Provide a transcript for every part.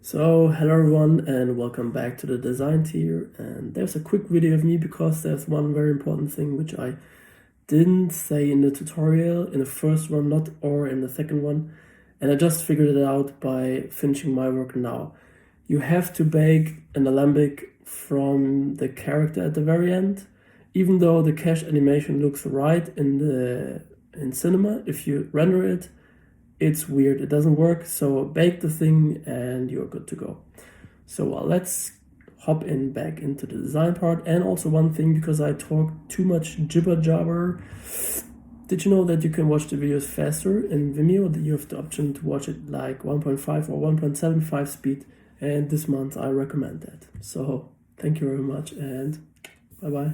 So hello everyone and welcome back to the design tier, and there's a quick video of me because there's one very important thing which I didn't say in the tutorial in the first one, not or in the second one, and I just figured it out by finishing my work now. You have to bake an alembic from the character at the very end, even though the cache animation looks right in cinema. If you render it, it's weird, it doesn't work. So bake the thing and you're good to go. So let's hop in back into the design part. And also one thing, because I talk too much jibber jabber, did you know that you can watch the videos faster in Vimeo? That you have the option to watch it like 1.5 or 1.75 speed, and this month I recommend that. So thank you very much and bye bye.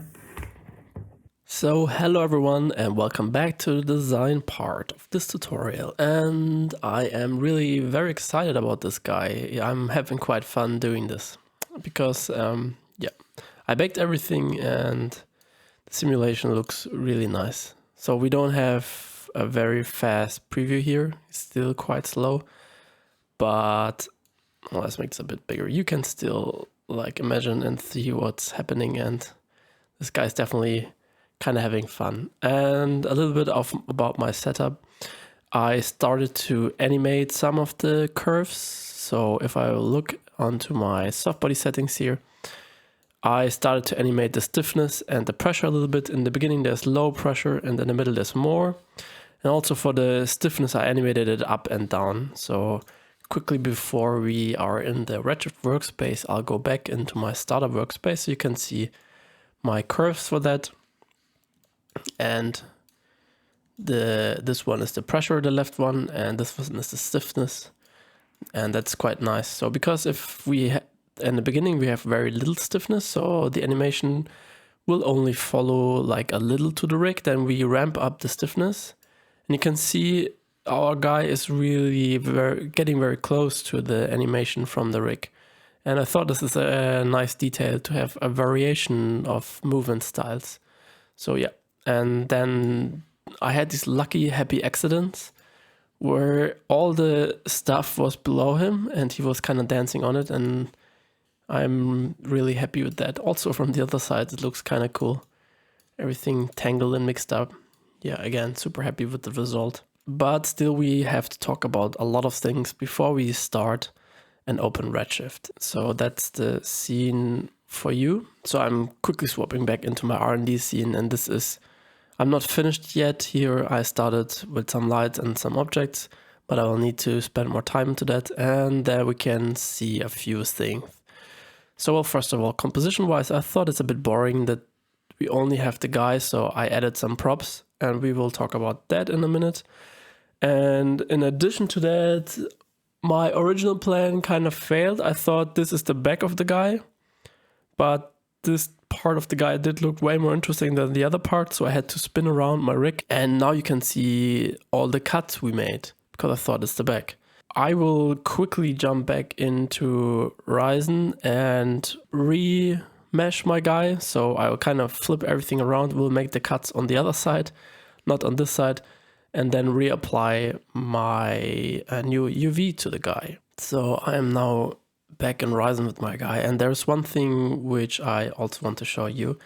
So hello everyone and welcome back to the design part of this tutorial, and I am really very excited about this guy. I'm having quite fun doing this because I baked everything and the simulation looks really nice. So we don't have a very fast preview here, it's still quite slow, but let's make this a bit bigger. You can still like imagine and see what's happening, and this guy's definitely kind of having fun. And a little bit about my setup. I started to animate some of the curves. So if I look onto my soft body settings here, I started to animate the stiffness and the pressure a little bit. In the beginning there's low pressure and in the middle there's more. And also for the stiffness I animated it up and down. So quickly before we are in the Redshift workspace, I'll go back into my startup workspace so you can see my curves for that. And this one is the pressure, the left one, and this one is the stiffness, and that's quite nice. So because if we in the beginning we have very little stiffness, so the animation will only follow like a little to the rig, then we ramp up the stiffness, and you can see our guy is really getting very close to the animation from the rig. And I thought this is a nice detail to have a variation of movement styles. So yeah. And then I had these lucky happy accidents where all the stuff was below him and he was kind of dancing on it, and I'm really happy with that. Also from the other side it looks kind of cool. Everything tangled and mixed up. Yeah, again, super happy with the result. But still we have to talk about a lot of things before we start and open Redshift. So that's the scene for you. So I'm quickly swapping back into my R&D scene, and this is, I'm not finished yet. Here I started with some lights and some objects, but I will need to spend more time into that, and there we can see a few things. So well, first of all, composition wise, I thought it's a bit boring that we only have the guy, so I added some props, and we will talk about that in a minute. And in addition to that, my original plan kind of failed. I thought this is the back of the guy, but this part of the guy did look way more interesting than the other part, so I had to spin around my rig. And now you can see all the cuts we made, because I thought it's the back. I will quickly jump back into Ryzen and remesh my guy, so I will kind of flip everything around. We'll make the cuts on the other side, not on this side, and then reapply my new UV to the guy. So I am now back in Ryzen with my guy, and there's one thing which I also want to show you.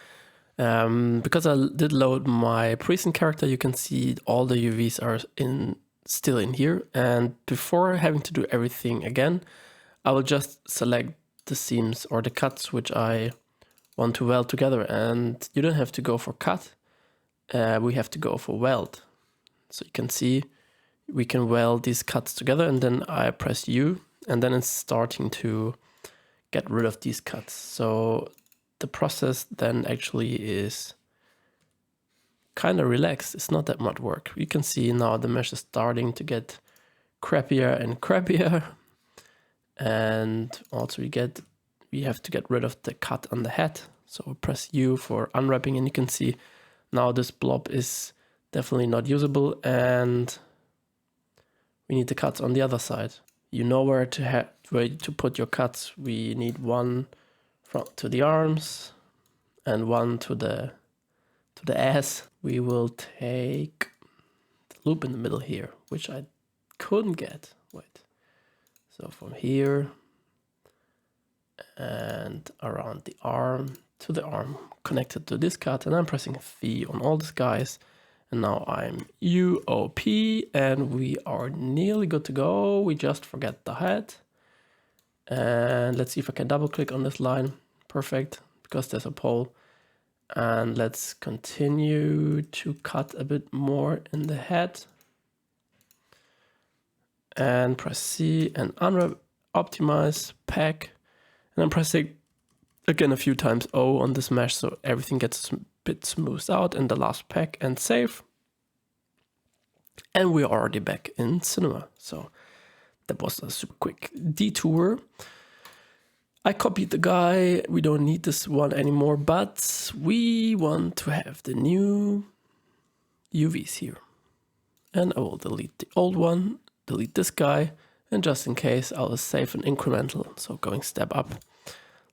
Because I did load my present character, you can see all the UVs are still in here, and before having to do everything again, I will just select the seams or the cuts which I want to weld together, and you don't have to go for cut, we have to go for weld. So you can see we can weld these cuts together, and then I press U, and then it's starting to get rid of these cuts. So the process then actually is kind of relaxed. It's not that much work. You can see now the mesh is starting to get crappier and crappier. And also we have to get rid of the cut on the head. So we press U for unwrapping, and you can see now this blob is definitely not usable, and we need the cuts on the other side. You know where to put your cuts. We need one to the arms and one to the ass. We will take the loop in the middle here, which I couldn't get. Wait. So from here and around the arm to the arm connected to this cut, and I'm pressing V on all these guys. And now I'm UOP, and we are nearly good to go. We just forget the head. And let's see if I can double click on this line. Perfect, because there's a pole. And let's continue to cut a bit more in the head. And press C and unwrap, optimize, pack. And I'm pressing again a few times O on this mesh so everything gets a bit smoothed out. And the last pack and save. And we're already back in Cinema. So that was a super quick detour. I copied the guy. We don't need this one anymore, but we want to have the new UVs here. And I will delete the old one, delete this guy, and just in case I'll save an incremental. So going step up.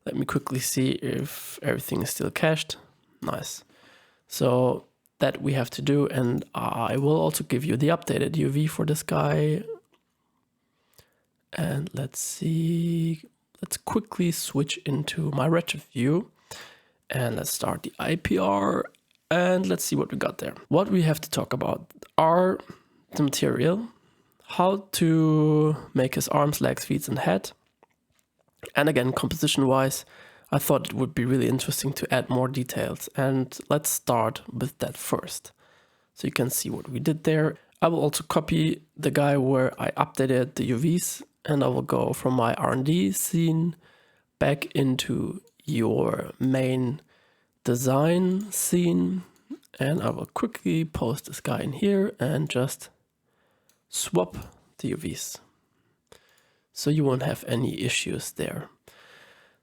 Let me quickly see if everything is still cached. Nice. So that we have to do, and I will also give you the updated UV for this guy. And let's see, let's quickly switch into my Redshift view and let's start the IPR and let's see what we got there. What we have to talk about are the material, how to make his arms, legs, feet and head. And again, composition wise, I thought it would be really interesting to add more details, and let's start with that first. So you can see what we did there. I will also copy the guy where I updated the UVs, and I will go from my R&D scene back into your main design scene, and I will quickly post this guy in here and just swap the UVs. So you won't have any issues there.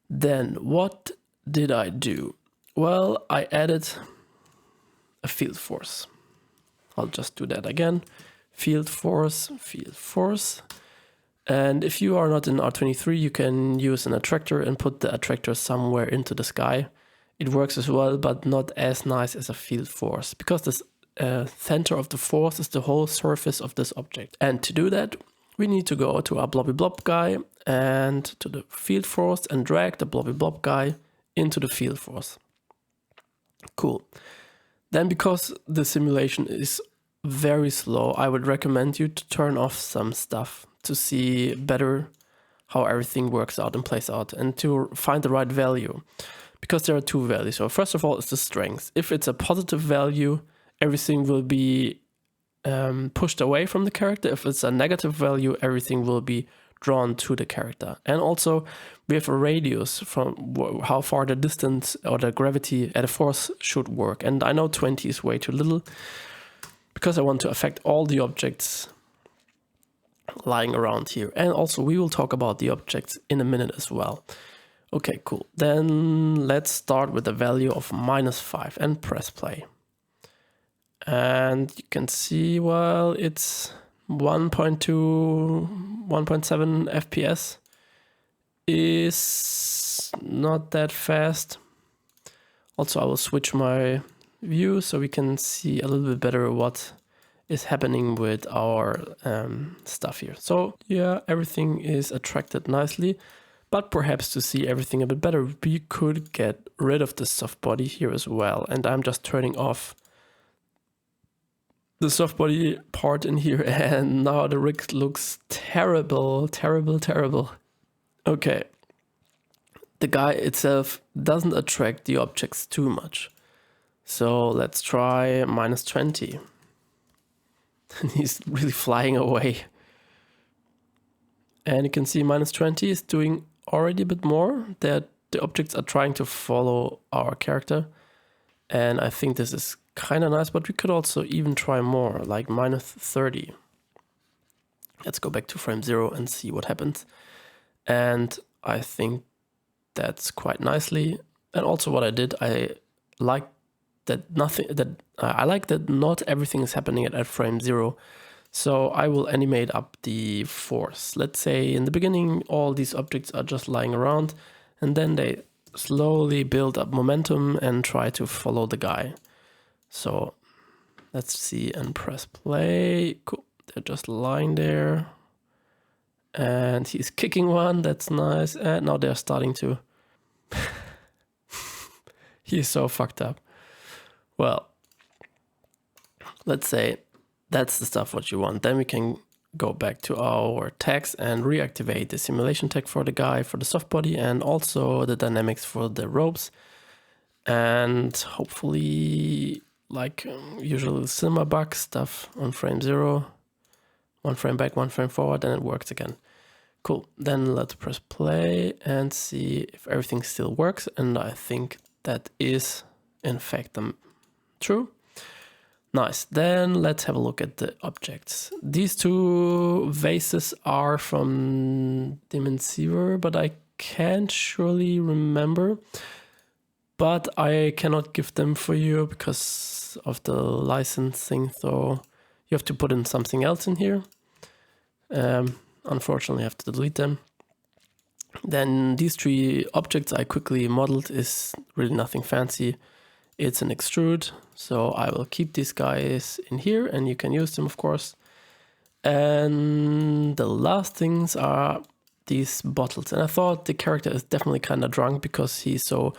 Then what did I do? Well, I added a field force. I'll just do that again. Field force, field force. And if you are not in R23, you can use an attractor and put the attractor somewhere into the sky. It works as well, but not as nice as a field force, because this center of the force is the whole surface of this object. And to do that, we need to go to our blobby blob guy and to the field force and drag the blobby blob guy into the field force. Cool. Then, because the simulation is very slow, I would recommend you to turn off some stuff to see better how everything works out and plays out, and to find the right value, because there are two values. So first of all is the strength. If it's a positive value, everything will be pushed away from the character. If it's a negative value, everything will be drawn to the character. And also we have a radius from how far the distance or the gravity at a force should work. And I know 20 is way too little, because I want to affect all the objects lying around here. And also we will talk about the objects in a minute as well. Okay, cool. Then let's start with a value of -5 and press play. And you can see, well, it's 1.2, 1.7 FPS is not that fast. Also, I will switch my view so we can see a little bit better what is happening with our stuff here. So yeah, everything is attracted nicely, but perhaps to see everything a bit better, we could get rid of the soft body here as well. And I'm just turning off the soft body part in here, and now the rig looks terrible, terrible, terrible. Okay, the guy itself doesn't attract the objects too much. So let's try -20. And he's really flying away. And you can see -20 is doing already a bit more, that the objects are trying to follow our character. And I think this is kind of nice, but we could also even try more, like -30. Let's go back to frame 0 and see what happens. And I think that's quite nicely. And also what I did, I like that not everything is happening at frame 0. So I will animate up the force. Let's say in the beginning, all these objects are just lying around, and then they slowly build up momentum and try to follow the guy. So let's see and press play. Cool. They're just lying there. And he's kicking one. That's nice. And now they're starting to He's so fucked up. Well, let's say that's the stuff what you want. Then we can go back to our tags and reactivate the simulation tag for the guy, for the soft body, and also the dynamics for the ropes. And hopefully, like usual cinema bug stuff on frame 0, 1 frame back, 1 frame forward, and it works again. Cool. Then let's press play and see if everything still works. And I think that is in fact true. Nice. Then let's have a look at the objects. These two vases are from Design Mixamo, but I can't surely remember. But I cannot give them for you because of the licensing, so you have to put in something else in here. Unfortunately, I have to delete them. Then these 3 objects I quickly modeled is really nothing fancy. It's an extrude, so I will keep these guys in here and you can use them, of course. And the last things are these bottles. And I thought the character is definitely kind of drunk because he's so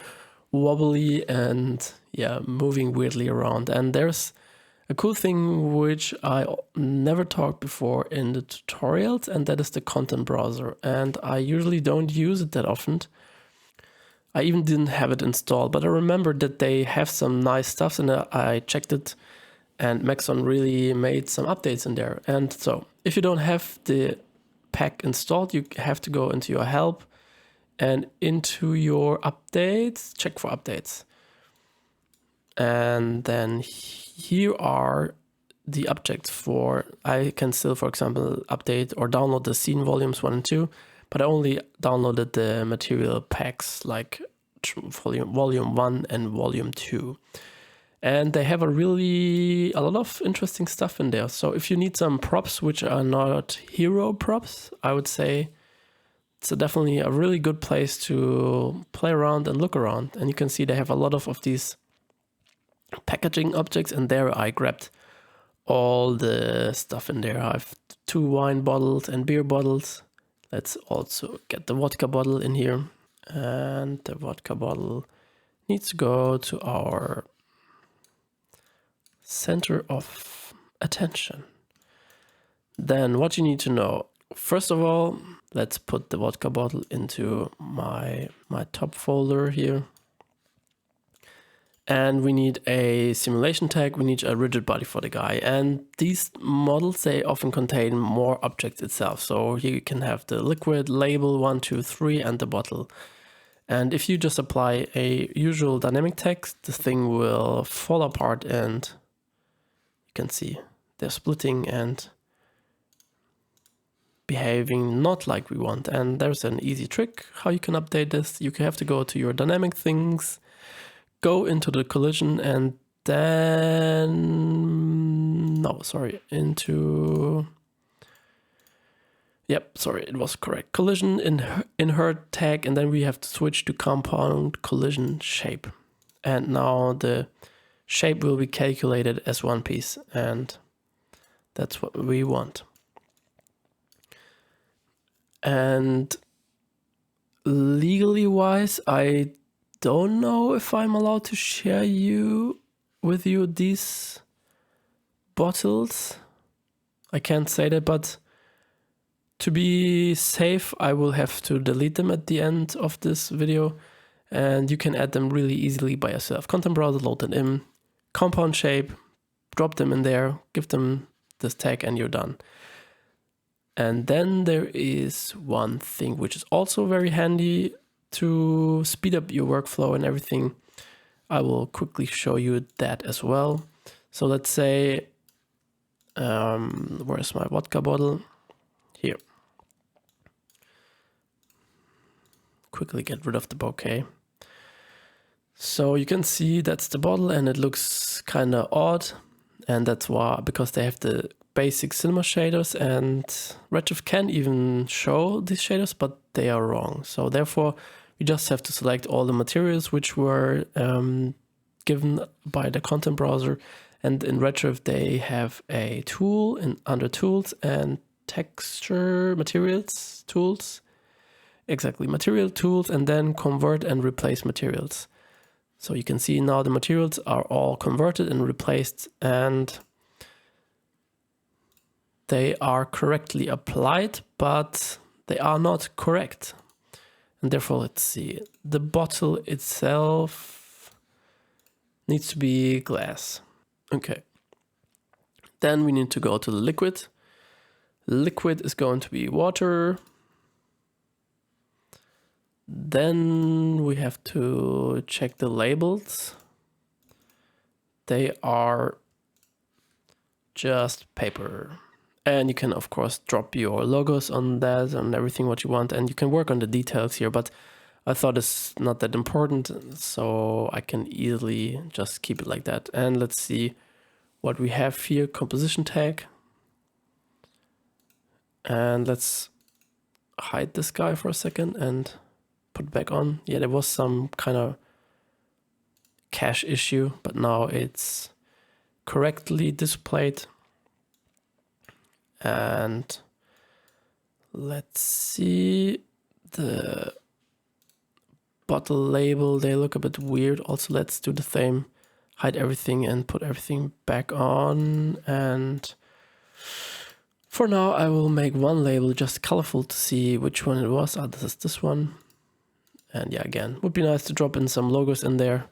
wobbly and yeah, moving weirdly around. And there's a cool thing which I never talked before in the tutorials, and that is the content browser. And I usually don't use it that often. I even didn't have it installed, but I remember that they have some nice stuff, and I checked it, and Maxon really made some updates in there. And so if you don't have the pack installed, you have to go into your help and into your updates, check for updates. And then here are the objects for, I can still, for example, update or download the scene volumes 1 and 2, but I only downloaded the material packs like volume 1 and volume 2. And they have a lot of interesting stuff in there. So if you need some props which are not hero props, I would say it's definitely a really good place to play around and look around. And you can see they have a lot of these packaging objects, and there I grabbed all the stuff in there. I have 2 wine bottles and beer bottles. Let's also get the vodka bottle in here. And the vodka bottle needs to go to our center of attention. Then what you need to know, first of all, let's put the vodka bottle into my top folder here. And we need a simulation tag, we need a rigid body for the guy. And these models, they often contain more objects itself. So here you can have the liquid, label 1, 2, 3, and the bottle. And if you just apply a usual dynamic text, the thing will fall apart, and you can see they're splitting and behaving not like we want. And there's an easy trick how you can update this. You have to go to your dynamic things, go into the collision, and then it was correct. Collision in her tag, and then we have to switch to compound collision shape. And now the shape will be calculated as one piece, and that's what we want. And legally wise, I don't know if I'm allowed to share with you these bottles. I can't say that, but to be safe, I will have to delete them at the end of this video, and you can add them really easily by yourself. Content browser, load them in, compound shape, drop them in there, give them this tag, and you're done. And then there is one thing which is also very handy to speed up your workflow and everything. I will quickly show you that as well. So let's say, where's my vodka bottle? Here. Quickly get rid of the bouquet. So you can see that's the bottle, and it looks kind of odd, and that's why, because they have the basic cinema shaders, and Redshift can even show these shaders, but they are wrong. So therefore we just have to select all the materials which were given by the content browser, and in Redshift they have a tool under tools and texture materials tools, exactly, material tools, and then convert and replace materials. So you can see now the materials are all converted and replaced, and they are correctly applied, but they are not correct. And therefore, let's see, the bottle itself needs to be glass. Okay. Then we need to go to the liquid. Liquid is going to be water. Then we have to check the labels. They are just paper. And you can, of course, drop your logos on that and everything what you want. And you can work on the details here, but I thought it's not that important, so I can easily just keep it like that. And let's see what we have here, composition tag. And let's hide this guy for a second and put it back on. Yeah, there was some kind of cache issue, but now it's correctly displayed. And let's see, the bottle label, they look a bit weird. Also, let's do the same, hide everything and put everything back on. And for now, I will make one label just colorful to see which one it was. Ah, this is this one. And yeah, again, would be nice to drop in some logos in there,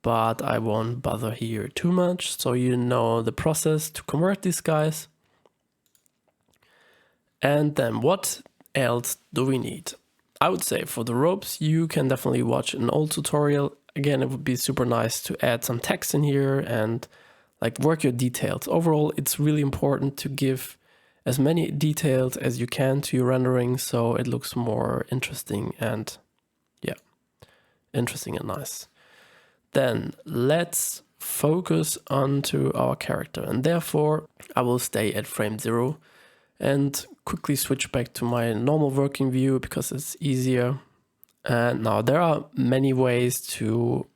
but I won't bother here too much. So you know the process to convert these guys. And then what else do we need? I would say for the ropes, you can definitely watch an old tutorial. Again, it would be super nice to add some text in here and like work your details. Overall, it's really important to give as many details as you can to your rendering so it looks more interesting and yeah, interesting and nice. Then let's focus onto our character, and therefore I will stay at frame 0 and quickly switch back to my normal working view because it's easier. And now there are many ways to,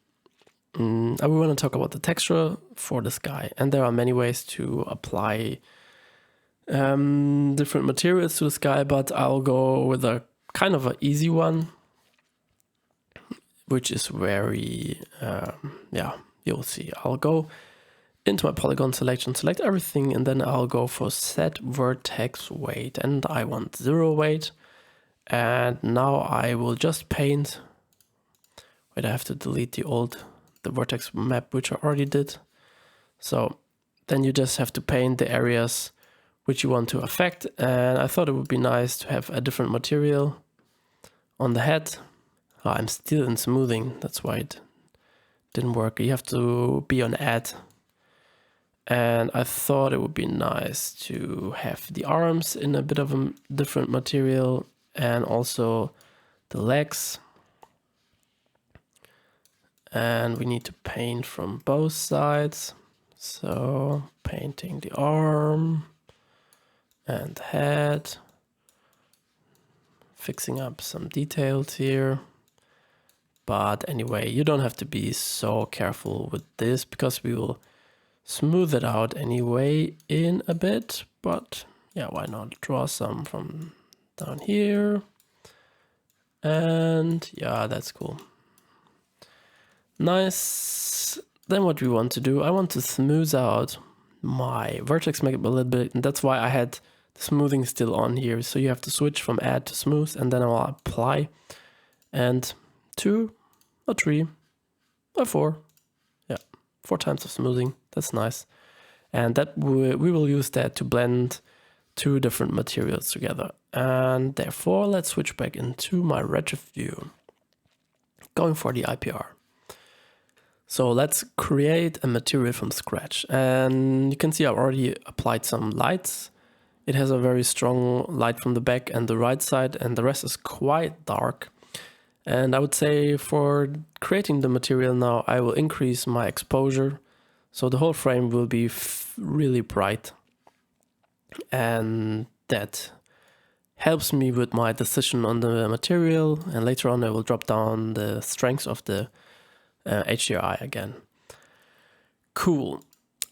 I want to talk about the texture for this guy, and there are many ways to apply different materials to this guy, but I'll go with a kind of an easy one, which is very, yeah, you'll see. I'll go into my polygon selection, select everything, and then I'll go for set vertex weight, and I want 0 weight. And now I will just paint. Wait, I have to delete the vertex map, which I already did. So then you just have to paint the areas which you want to affect. And I thought it would be nice to have a different material on the head. I'm still in smoothing, that's why it didn't work. You have to be on add. And I thought it would be nice to have the arms in a bit of a different material and also the legs. And we need to paint from both sides. So painting the arm and the head, fixing up some details here. But anyway, you don't have to be so careful with this because we will smooth it out anyway in a bit. But yeah, why not draw some from down here? And yeah, that's cool. Nice. Then what we want to do, I want to smooth out my vertex map a little bit, and that's why I had the smoothing still on here. So you have to switch from add to smooth, and then I'll apply. And 2 or 3 or 4. Yeah, 4 times of smoothing. That's nice. And that we will use that to blend 2 different materials together. And therefore, let's switch back into my Redshift view, going for the IPR. So let's create a material from scratch. And you can see I've already applied some lights. It has a very strong light from the back and the right side, and the rest is quite dark. And I would say for creating the material now, I will increase my exposure. So the whole frame will be really bright. And that helps me with my decision on the material. And later on, I will drop down the strength of the HDRI again. Cool.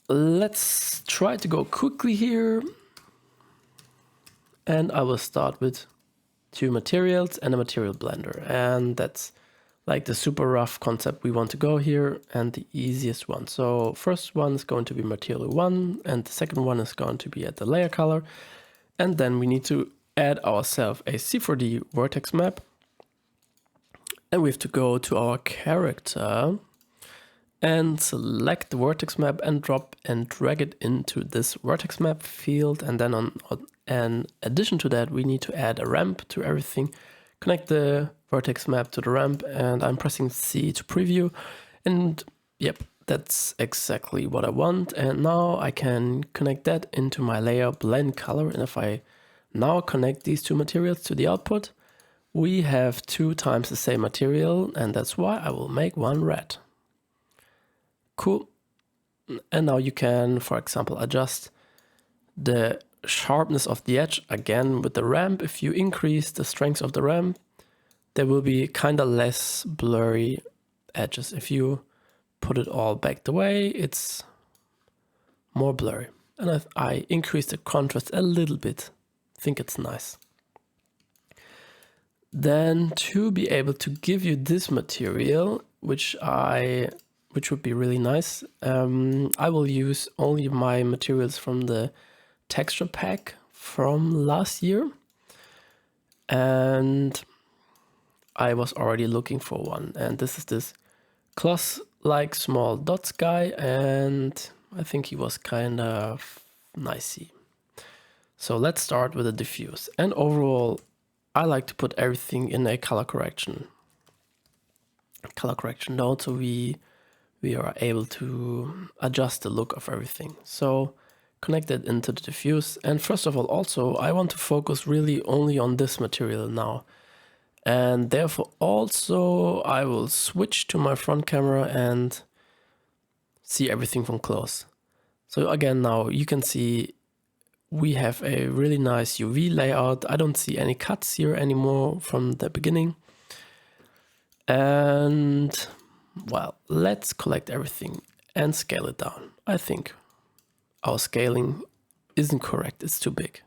Let's try to go quickly here. And I will start with 2 materials and a material blender. And that's like the super rough concept we want to go here, and the easiest one. So first one is going to be material 1, and the second one is going to be at the layer color. And then we need to add ourselves a C4D vertex map. And we have to go to our character and select the vertex map and drop and drag it into this vertex map field. And then in addition to that, we need to add a ramp to everything. Connect the vertex map to the ramp, and I'm pressing C to preview. And yep, that's exactly what I want. And now I can connect that into my layer blend color. And if I now connect these two materials to the output, we have 2 times the same material, and that's why I will make one red. Cool. And now you can, for example, adjust the sharpness of the edge again with the ramp. If you increase the strength of the ramp, there will be kind of less blurry edges. If you put it all back the way, it's more blurry. And I increase the contrast a little bit. I think it's nice. Then to be able to give you this material, which would be really nice, I will use only my materials from the texture pack from last year. And I was already looking for one. And this is this cloth-like small dots guy. And I think he was kind of nicey. So let's start with a diffuse. And overall, I like to put everything in a color correction node, so we are able to adjust the look of everything. So connect it into the diffuse. And first of all, also, I want to focus really only on this material now. And therefore also I will switch to my front camera and see everything from close. So again, now you can see we have a really nice UV layout. I don't see any cuts here anymore from the beginning. And well, let's collect everything and scale it down. I think our scaling isn't correct, it's too big.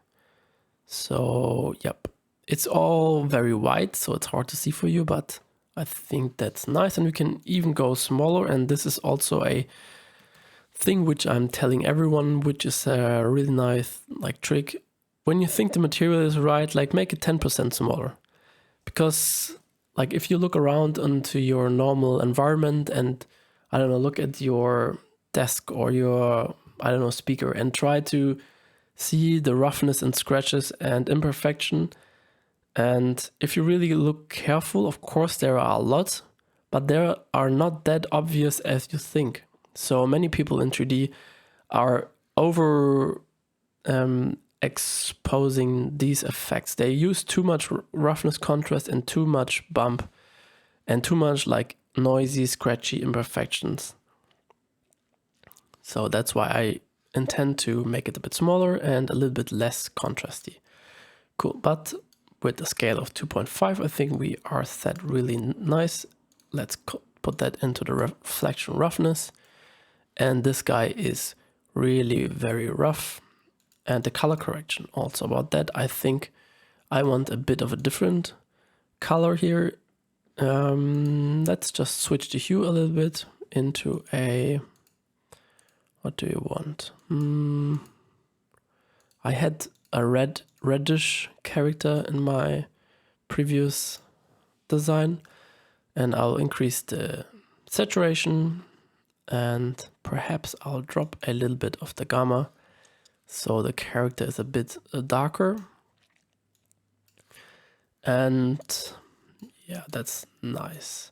So yep, it's all very white, so it's hard to see for you, but I think that's nice. And we can even go smaller, and this is also a thing which I'm telling everyone, which is a really nice trick. When you think the material is right, make it 10% smaller. Because if you look around into your normal environment and I don't know, look at your desk or your, I don't know, speaker and try to see the roughness and scratches and imperfection. And if you really look careful, of course there are a lot, but they are not that obvious as you think. So many people in 3D are over exposing these effects. They use too much roughness contrast and too much bump and too much noisy, scratchy imperfections. So that's why I intend to make it a bit smaller and a little bit less contrasty. Cool, but with a scale of 2.5, I think we are set really nice. Let's put that into the reflection roughness. And this guy is really very rough. And the color correction also about that, I think I want a bit of a different color here. Let's just switch the hue a little bit into a, what do you want? I had a reddish character in my previous design, and I'll increase the saturation, and perhaps I'll drop a little bit of the gamma so the character is a bit darker. And yeah, that's nice.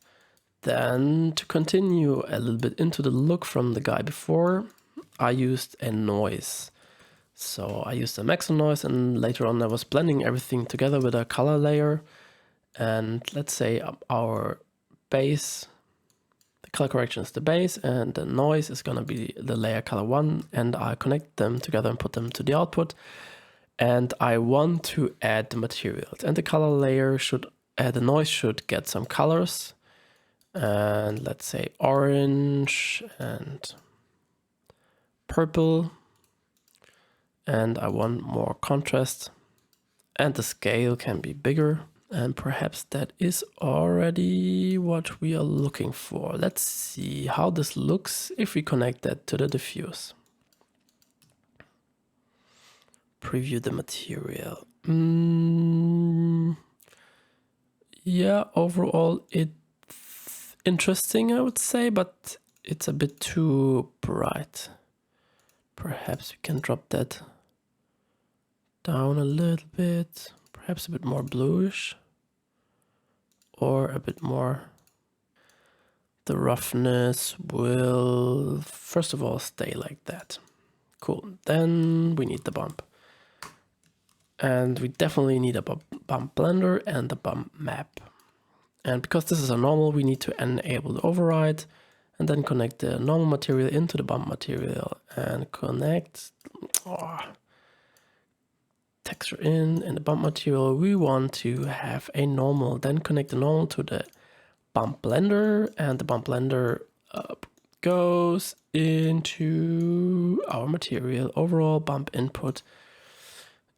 Then to continue a little bit into the look from the guy before, I used a noise. So I used a Maxo noise, and later on I was blending everything together with a color layer. And let's say our base, the color correction is the base, and the noise is gonna be the layer color 1, and I connect them together and put them to the output. And I want to add the materials, and the color layer should, the noise should get some colors. And let's say orange and purple. And I want more contrast, and the scale can be bigger. And perhaps that is already what we are looking for. Let's see how this looks if we connect that to the diffuse. Preview the material. Yeah, overall it's interesting, I would say, but it's a bit too bright. Perhaps we can drop that down a little bit, perhaps a bit more bluish, or a bit more. The roughness will first of all stay like that. Cool. Then we need the bump. And we definitely need a bump blender and a bump map. And because this is a normal, we need to enable the override and then connect the normal material into the bump material and connect texture in the bump material. We want to have a normal, then connect the normal to the bump blender, and the bump blender goes into our material overall bump input.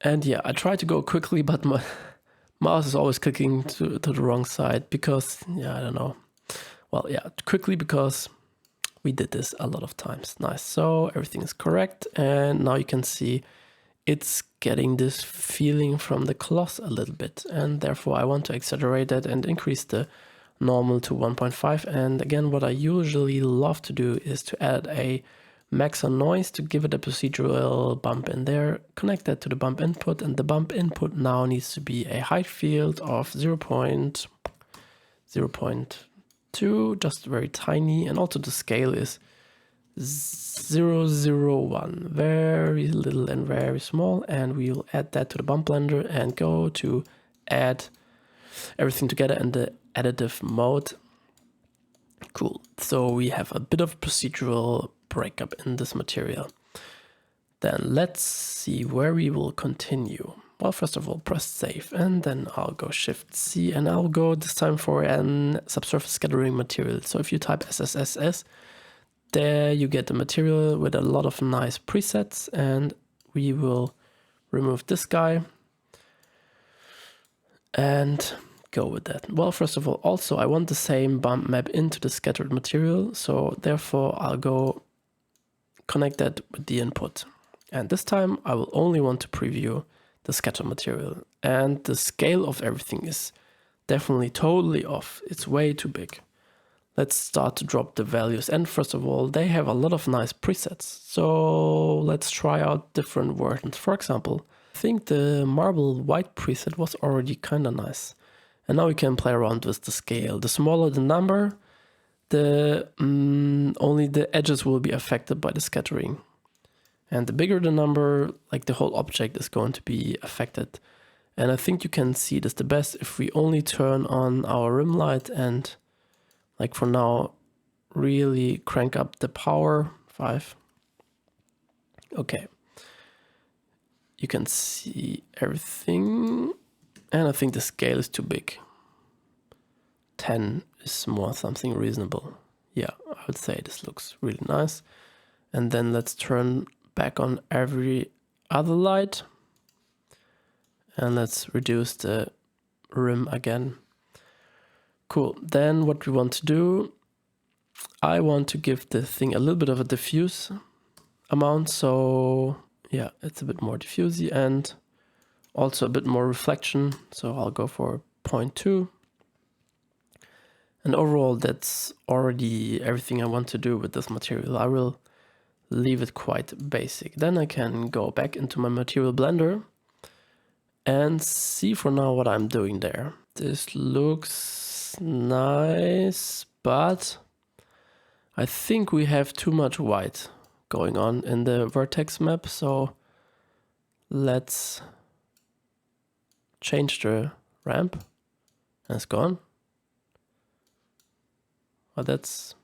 And yeah, I try to go quickly, but my mouse is always clicking to the wrong side because, yeah, I don't know. Well, yeah, quickly because we did this a lot of times. Nice. So everything is correct. And now you can see it's getting this feeling from the cloth a little bit. And therefore I want to accelerate that and increase the normal to 1.5. And again, what I usually love to do is to add a max on noise to give it a procedural bump in there, connect that to the bump input, and the bump input now needs to be a height field of 0.2, just very tiny, and also the scale is 001, very little and very small, and we'll add that to the bump blender and go to add everything together in the additive mode. Cool. So we have a bit of procedural breakup in this material. Then let's see where we will continue. Well, first of all, press save, and then I'll go Shift C, and I'll go this time for an subsurface scattering material. So if you type SSSS, there you get the material with a lot of nice presets, and we will remove this guy and go with that. Well, first of all, also I want the same bump map into the scattered material, so therefore I'll go connect that with the input. And this time I will only want to preview the scatter material, and the scale of everything is definitely totally off. It's way too big. Let's start to drop the values, and first of all, they have a lot of nice presets, so let's try out different versions. For example, I think the marble white preset was already kind of nice, and now we can play around with the scale. The smaller the number, the only the edges will be affected by the scattering. And the bigger the number, like the whole object is going to be affected. And I think you can see this the best if we only turn on our rim light and, like for now, really crank up the power, 5. Okay. You can see everything. And I think the scale is too big. 10 is more something reasonable. Yeah, I would say this looks really nice. And then let's turn back on every other light. And let's reduce the rim again. Cool. Then what we want to do, I want to give the thing a little bit of a diffuse amount. So yeah, it's a bit more diffusey and also a bit more reflection. So I'll go for 0.2. And overall, that's already everything I want to do with this material. I will leave it quite basic. Then I can go back into my material blender and see for now what I'm doing there. This looks nice, but I think we have too much white going on in the vertex map. So let's change the ramp, and it's gone. Oh, that's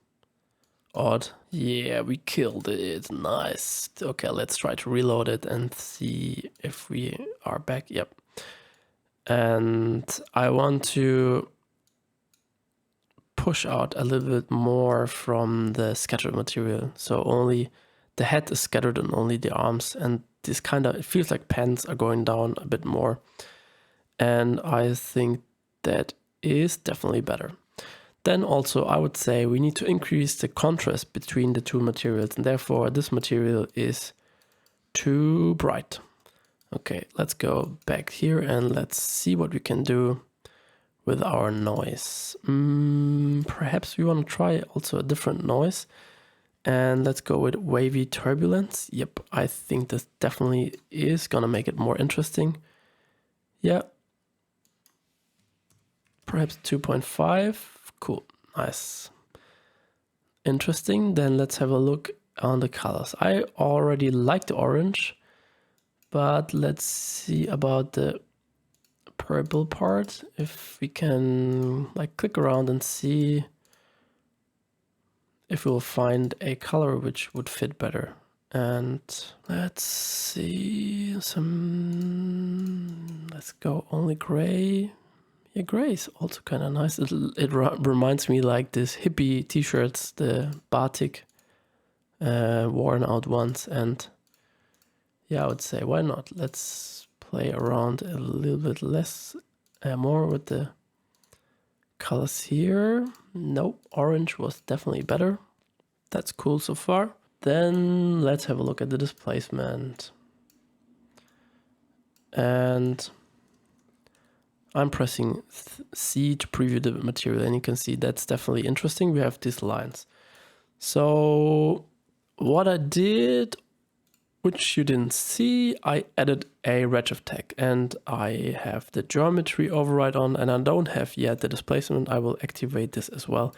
odd. Yeah, we killed it. Nice. Okay, let's try to reload it and see if we are back. Yep. And I want to push out a little bit more from the scattered material. So only the head is scattered and only the arms. And this kind of, it feels like pants are going down a bit more. And I think that is definitely better. Then also I would say we need to increase the contrast between the two materials, and therefore this material is too bright. Okay, let's go back here and let's see what we can do with our noise. Perhaps we want to try also a different noise, and let's go with wavy turbulence. Yep, I think this definitely is gonna make it more interesting. Yeah, perhaps 2.5. Cool, nice, interesting. Then let's have a look on the colors. I already like the orange, but let's see about the purple part, if we can like click around and see if we'll find a color which would fit better. And let's see let's go only gray. Yeah, gray is also kind of nice. It reminds me like this hippie t-shirts, the batik worn out ones. And yeah, I would say why not? Let's play around a little bit less, more with the colors here. Nope, orange was definitely better. That's cool so far. Then let's have a look at the displacement. And I'm pressing C to preview the material, and you can see that's definitely interesting. We have these lines. So what I did, which you didn't see, I added a redshift tag, and I have the geometry override on, and I don't have yet the displacement. I will activate this as well.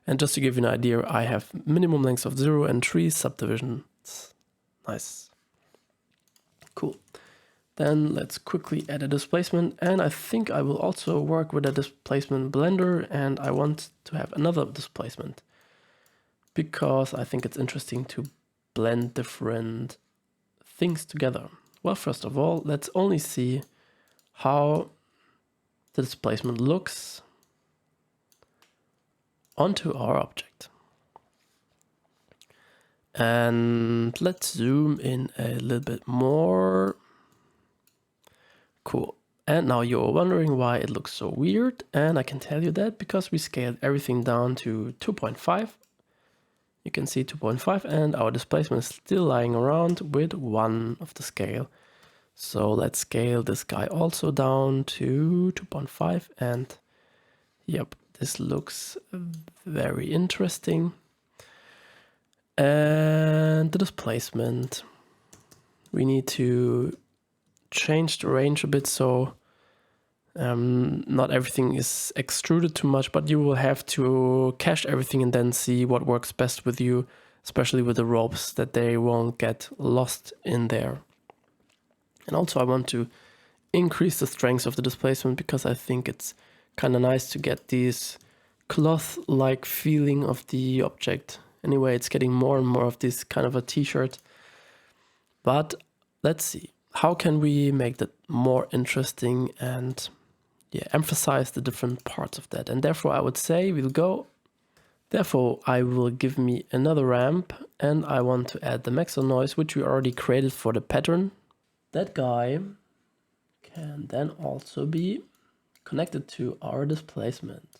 And just to give you an idea, I have minimum lengths of 0 and 3 subdivisions. Nice. Cool. Then let's quickly add a displacement, and I think I will also work with a displacement blender, and I want to have another displacement because I think it's interesting to blend different things together. Well, first of all, let's only see how the displacement looks onto our object. And let's zoom in a little bit more. Cool. And now you're wondering why it looks so weird, and I can tell you that because we scaled everything down to 2.5. You can see 2.5, and our displacement is still lying around with 1 of the scale. So let's scale this guy also down to 2.5, and yep, this looks very interesting. And the displacement, we need to change the range a bit, so not everything is extruded too much, but you will have to cache everything and then see what works best with you, especially with the ropes, that they won't get lost in there. And also I want to increase the strength of the displacement because I think it's kind of nice to get this cloth-like feeling of the object. Anyway, it's getting more and more of this kind of a t-shirt. But let's see. How can we make that more interesting and emphasize the different parts of that? And therefore I would say therefore I will give me another ramp, and I want to add the Maxo noise, which we already created for the pattern. That guy can then also be connected to our displacement.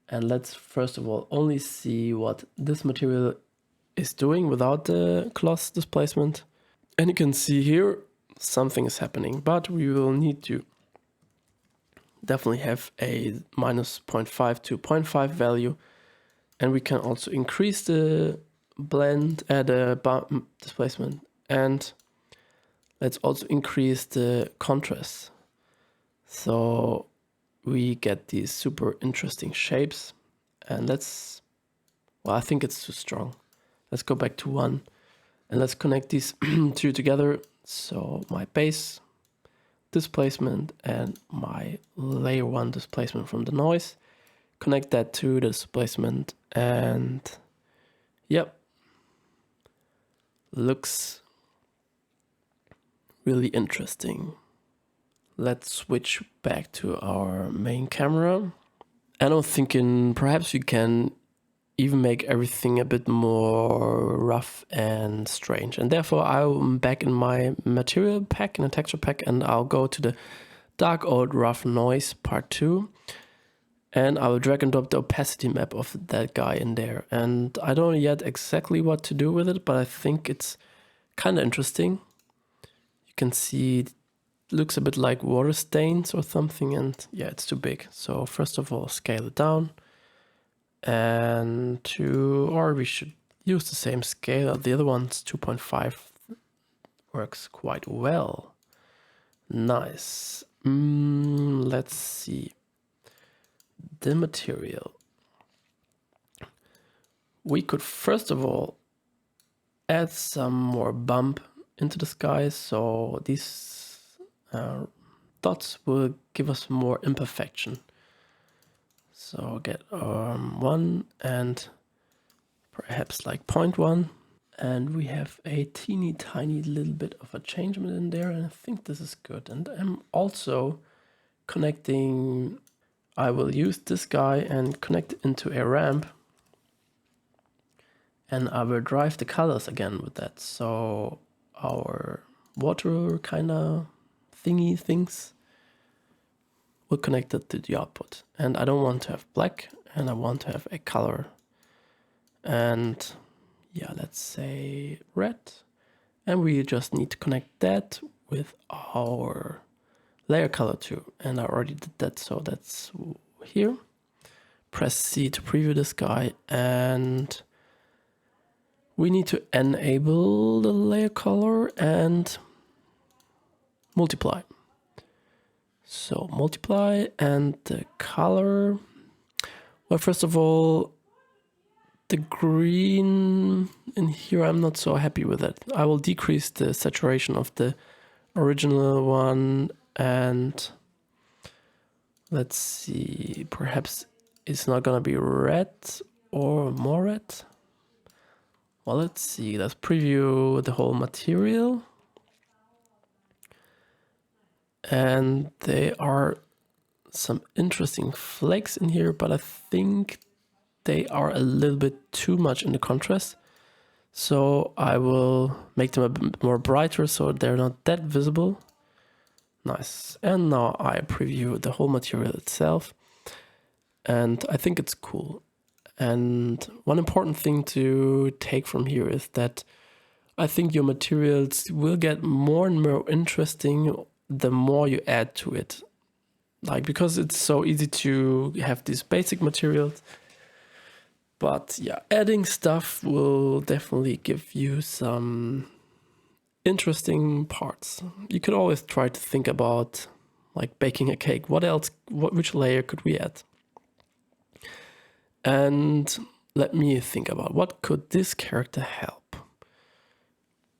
And let's first of all only see what this material is doing without the cloth displacement. And you can see here something is happening, but we will need to definitely have a minus 0.5 to 0.5 value. And we can also increase the blend at the displacement, and let's also increase the contrast. So we get these super interesting shapes, and I think it's too strong. Let's go back to 1, and let's connect these two together. So my base displacement and my layer 1 displacement from the noise, connect that to the displacement, and yep, looks really interesting. Let's switch back to our main camera, and I'm thinking perhaps we can even make everything a bit more rough and strange. And therefore I'm back in my material pack, in a texture pack, and I'll go to the dark old rough noise part 2. And I will drag and drop the opacity map of that guy in there. And I don't know yet exactly what to do with it, but I think it's kind of interesting. You can see it looks a bit like water stains or something, and yeah, it's too big. So first of all, scale it down. Or we should use the same scale. The other one's 2.5 works quite well. Nice. Let's see. The material. We could first of all add some more bump into the sky, so these dots will give us more imperfection. So get 1 and perhaps like 0.1, and we have a teeny tiny little bit of a changement in there, and I think this is good. And I'm also connecting, I will use this guy and connect it into a ramp, and I will drive the colors again with that. So our water kind of thingy things will connect it to the output. And I don't want to have black, and I want to have a color. And yeah, let's say red. And we just need to connect that with our layer color too. And I already did that, so that's here. Press C to preview this guy, and we need to enable the layer color and multiply. So multiply and the color. Well, first of all, the green in here, I'm not so happy with it. I will decrease the saturation of the original one, and let's see, perhaps it's not gonna be red or more red. Well, let's see, let's preview the whole material. And there are some interesting flakes in here, but I think they are a little bit too much in the contrast. So I will make them a bit more brighter so they're not that visible. Nice. And now I preview the whole material itself. And I think it's cool. And one important thing to take from here is that I think your materials will get more and more interesting the more you add to it. Like, because it's so easy to have these basic materials. But yeah, adding stuff will definitely give you some interesting parts. You could always try to think about like baking a cake. What else, which layer could we add? And let me think about what could this character help.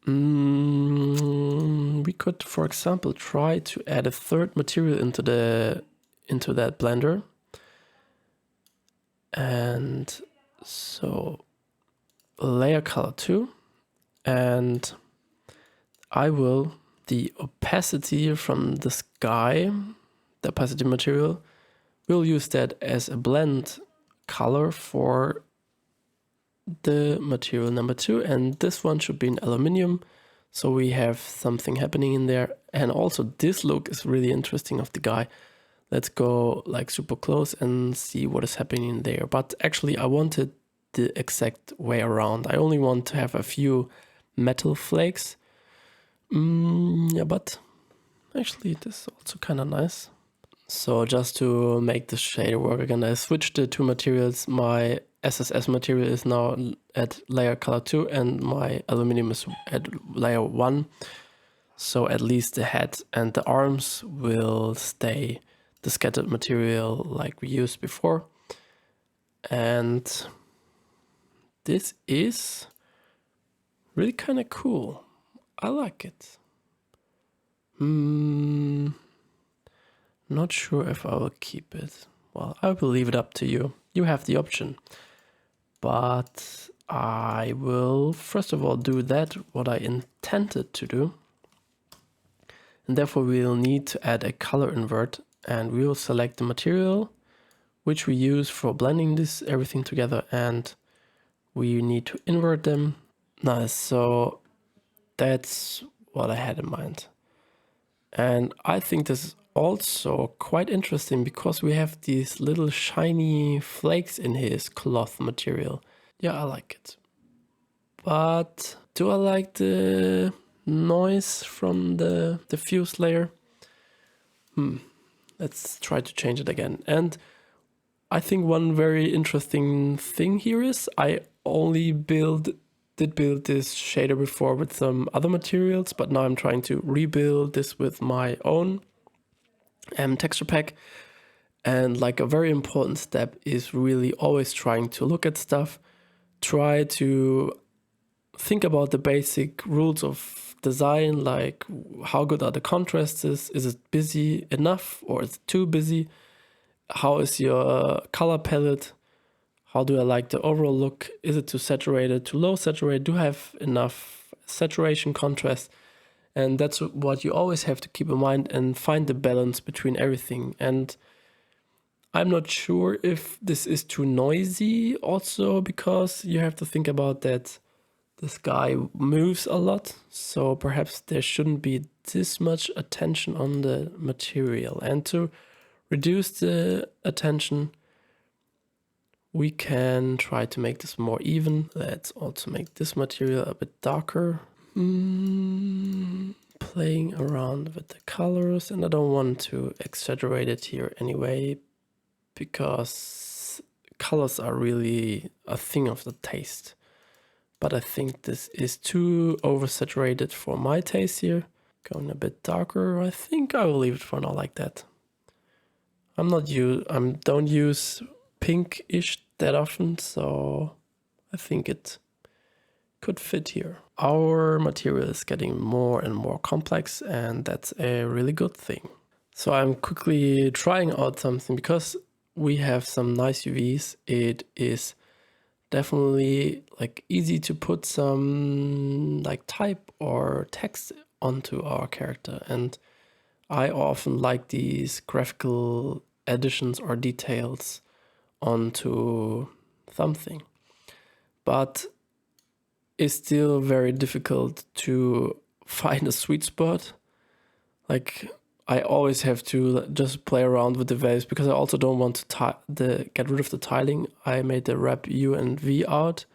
We could, for example, try to add a third material into that blender. And so layer color 2, and I will, the opacity from the sky, the opacity material, we'll use that as a blend color for the material number 2, and this one should be in aluminium, so we have something happening in there. And also this look is really interesting of the guy. Let's go like super close and see what is happening in there. But actually I wanted the exact way around. I only want to have a few metal flakes. Yeah, but actually this is also kind of nice. So just to make the shader work again, I switched the two materials. My SSS material is now at layer color 2 and my aluminum is at layer 1. So at least the head and the arms will stay the scattered material like we used before. And this is really kind of cool. I like it. Not sure if I will keep it. Well, I will leave it up to you. You have the option. But I will first of all do that what I intended to do. And therefore we'll need to add a color invert, and we will select the material which we use for blending this everything together, and we need to invert them. Nice, so that's what I had in mind. And I think this is also quite interesting because we have these little shiny flakes in his cloth material. Yeah, I like it. But do I like the noise from the diffuse layer? Let's try to change it again. And I think one very interesting thing here is I only did build this shader before with some other materials, but now I'm trying to rebuild this with my own texture pack. And like a very important step is really always trying to look at stuff, try to think about the basic rules of design, like how good are the contrasts, is it busy enough or is it too busy? How is your color palette? How do I like the overall look? Is it too saturated, too low saturated? Do I have enough saturation contrast? And that's what you always have to keep in mind and find the balance between everything. And I'm not sure if this is too noisy also, because you have to think about that this guy moves a lot. So perhaps there shouldn't be this much attention on the material. And to reduce the attention, we can try to make this more even. Let's also make this material a bit darker. Playing around with the colors, and I don't want to exaggerate it here anyway, because colors are really a thing of the taste. But I think this is too oversaturated for my taste here. Going a bit darker, I think I will leave it for now like that. I don't use pinkish that often, so I think it could fit here. Our material is getting more and more complex, and that's a really good thing. So I'm quickly trying out something because we have some nice UVs. It is definitely like easy to put some like type or text onto our character, and I often like these graphical additions or details onto something, but it's still very difficult to find a sweet spot. Like I always have to just play around with the values because I also don't want to get rid of the tiling. I made the wrap U and V out,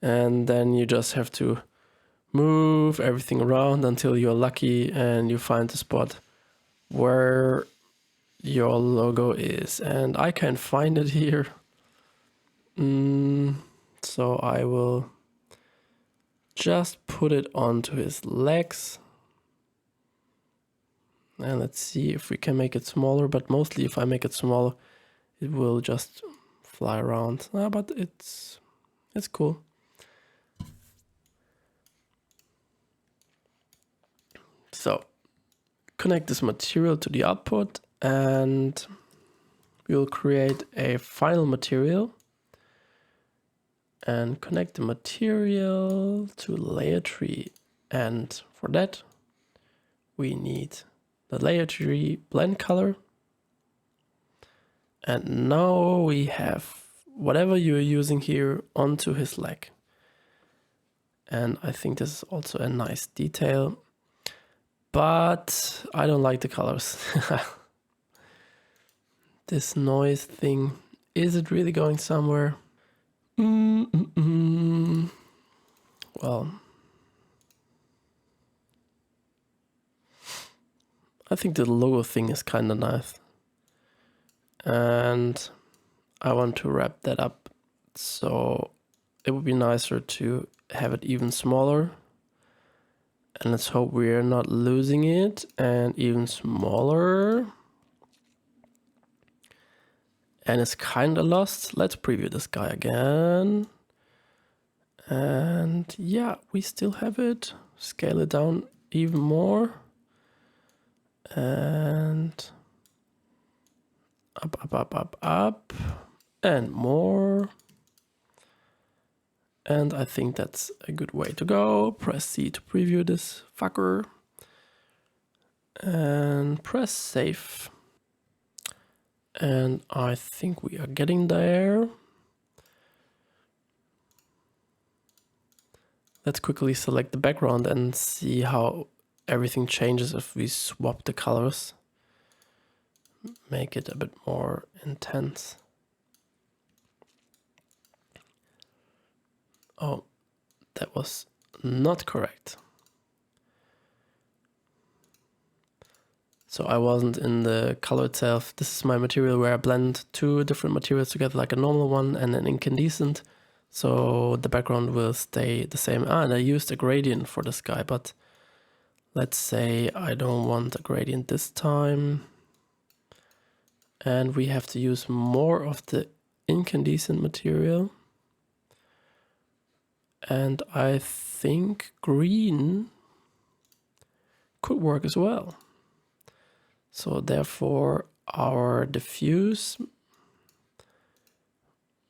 and then you just have to move everything around until you're lucky and you find the spot where your logo is. And I can't find it here. So I will just put it onto his legs. And let's see if we can make it smaller, but mostly if I make it smaller, it will just fly around. But it's cool. So connect this material to the output, and we'll create a final material and connect the material to layer tree. And for that, we need the layer tree blend color. And now we have whatever you're using here onto his leg. And I think this is also a nice detail, but I don't like the colors. This noise thing, is it really going somewhere? Well, I think the logo thing is kind of nice. And I want to wrap that up, so it would be nicer to have it even smaller. And let's hope we're not losing it. And even smaller. And it's kind of lost. Let's preview this guy again. And yeah, we still have it. Scale it down even more. And up. And more. And I think that's a good way to go. Press C to preview this fucker. And press save. And I think we are getting there. Let's quickly select the background and see how everything changes if we swap the colors. make it a bit more intense. Oh, that was not correct. So I wasn't in the color itself. This is my material where I blend two different materials together, like a normal one and an incandescent. So the background will stay the same. And I used a gradient for this guy, but let's say I don't want a gradient this time. And we have to use more of the incandescent material. And I think green could work as well. So therefore our diffuse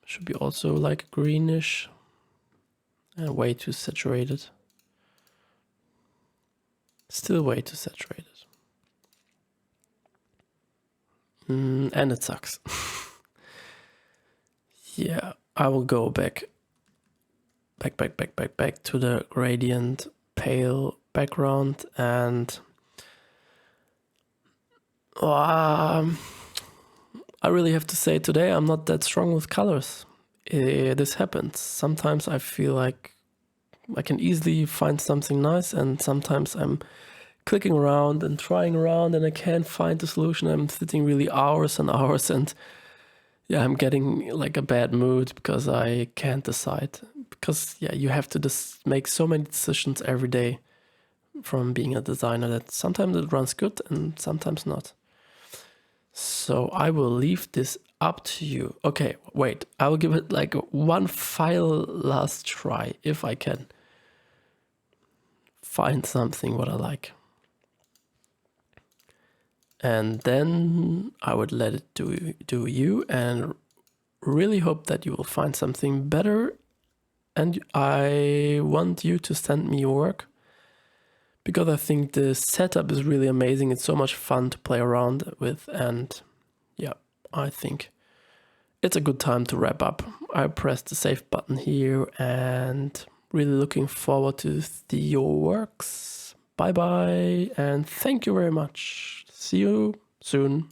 should be also like greenish and way too saturated. Still way too saturated. And it sucks. Yeah, I will go back to the gradient pale background, and I really have to say today I'm not that strong with colors. This happens. Sometimes I feel like I can easily find something nice, and sometimes I'm clicking around and trying around and I can't find the solution. I'm sitting really hours and hours, and yeah, I'm getting like a bad mood because I can't decide. Because yeah, you have to just make so many decisions every day from being a designer that sometimes it runs good and sometimes not. So I will leave this up to you. Okay, wait, I will give it like one final last try if I can find something what I like. And then I would let it do you, and really hope that you will find something better. And I want you to send me your work, because I think the setup is really amazing. It's so much fun to play around with, and yeah, I think it's a good time to wrap up. I pressed the save button here and really looking forward to see your works. Bye bye, and thank you very much. See you soon.